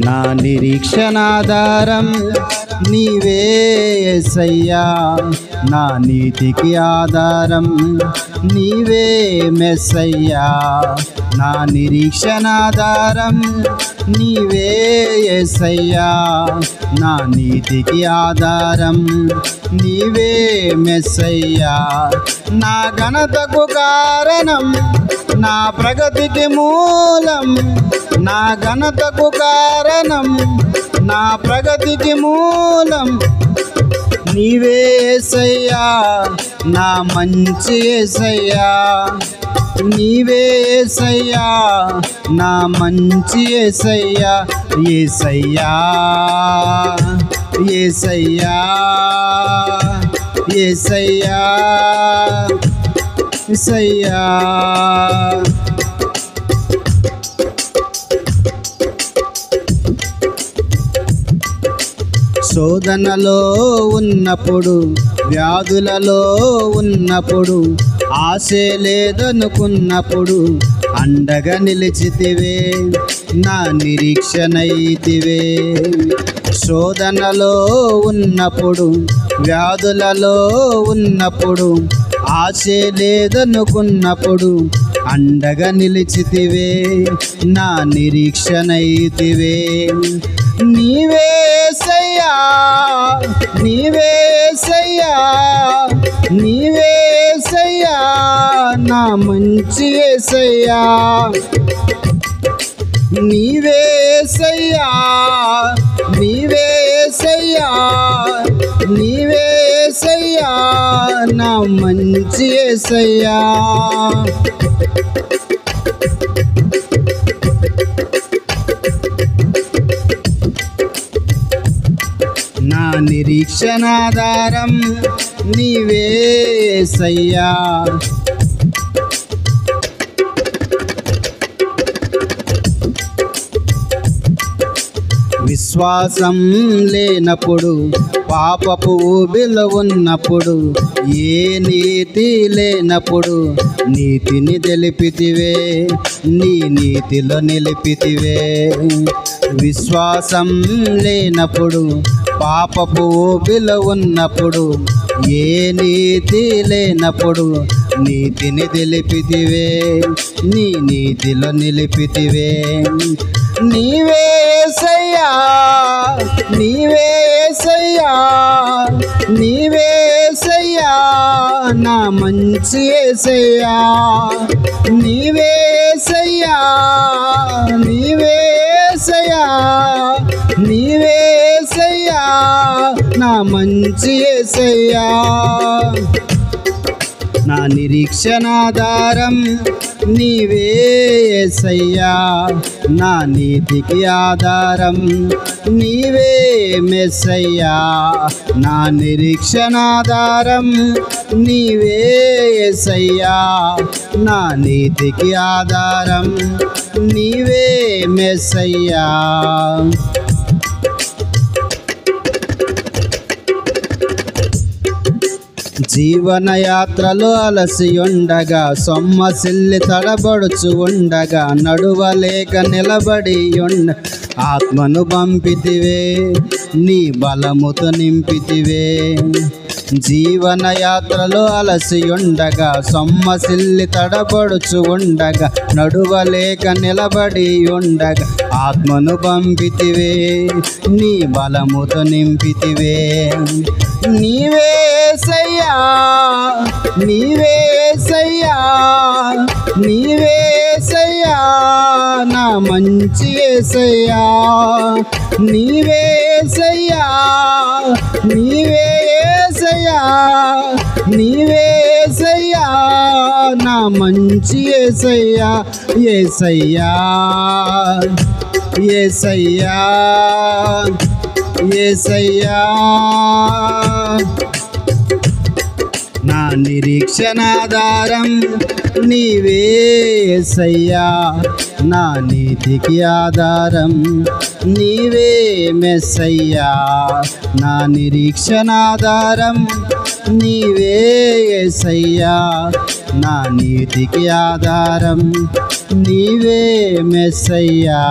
నా నిరీక్షణాధారం నీవే యేసయ్యా, నా నీతికి ఆధారం నీవే మెస్సయ్యా. నా నిరీక్షణాధారం నీవే యేసయ్యా, నా నీతికి ఆధారం నీవే మెస్సయ్యా. నా ఘనతకు కారణం, నా ప్రగతికి మూలం, నా ఘనతకు కారణం, నా ప్రగతికి మూలం నీవే యేసయ్యా, నా మంచి యేసయ్యా. నీవే యేసయ్యా, నా మంచి యేసయ్యా. యేసయ్యా యేసయ్యా యేసయ్యా యేసయ్యా. శోధనలో ఉన్నప్పుడు, వ్యాధులలో ఉన్నప్పుడు, ఆశే లేదనుకున్నప్పుడు అండగా నిలిచితివే, నా నిరీక్షణైతివే. శోధనలో ఉన్నప్పుడు, వ్యాధులలో ఉన్నప్పుడు, ఆశే లేదనుకున్నప్పుడు అండగా నిలిచితివే, నా నిరీక్షణైతివే. నీవే యేసయ్యా, నీవే యేసయ్యా, నీవే యేసయ్యా, నా మంచి యేసయ్యా. నీవే యేసయ్యా, నీవే యేసయ్యా, నీవే యేసయ్యా, నా మంచి యేసయ్యా. నా నిరీక్షణాధారం నీవే యేసయ్యా. విశ్వాసం లేనప్పుడు, పాపపు ఊబిలో ఉన్నప్పుడు, ఏ నీతి లేనప్పుడు నీతిని తెలిపితివే, నీ నీతిలో నిలిపితివే. విశ్వాసం లేనప్పుడు, పాపపు ఊబిలో ఉన్నప్పుడు, ఏ నీతి లేనప్పుడు నీతిని తెలిపితివే, నీ నీతిలో నిలిపితివే. నీవే యేసయ్యా, నీవే యేసయ్యా, నీవే యేసయ్యా, నా మంచి యేసయ్యా. నీవే యేసయ్యా, నీవే యేసయ్యా, నీవే యేసయ్యా, నా మంచి యేసయ్యా. నా నిరీక్షణాధారం నీవే యేసయ్యా, నా నీతికి ఆధారం నీవే మెస్సయ్యా. నా నిరీక్షణాధారం నీవే యేసయ్యా, నా నీతికి ఆధారం నీవే మెస్సయ్యా. జీవనయాత్రలో అలసి ఉండగా, సొమ్మసిల్లి తడబడుచు ఉండగా, నడువలేక నిలబడి ఉండ ఆత్మను పంపితివే, నీ బలముతో నింపితివే. జీవనయాత్రలో అలసి ఉండగా, సొమ్మసిల్లి తడబడుచు ఉండగా, నడువలేక నిలబడి ఉండగా ఆత్మను పంపితివే, నీ బలముతో నింపితివే. నీవే యేసయ్యా, నీవే యేసయ్యా, నీవే యేసయ్యా, నా మంచి యేసయ్యా. నీవే యేసయ్యా, నీవే యేసయ్యా, నీవే యేసయ్యా, నా మంచి యేసయ్యా. యేసయ్యా యేసయ్యా యేసయ్యా. నా నిరీక్షణాధారం నీవే యేసయ్యా, నా నీతికి ఆధారం నీవే మెస్సయ్యా. నా నిరీక్షణాధారం నీవే యేసయ్యా, నా నీతికి ఆధారం నీవే మెస్సయ్యా.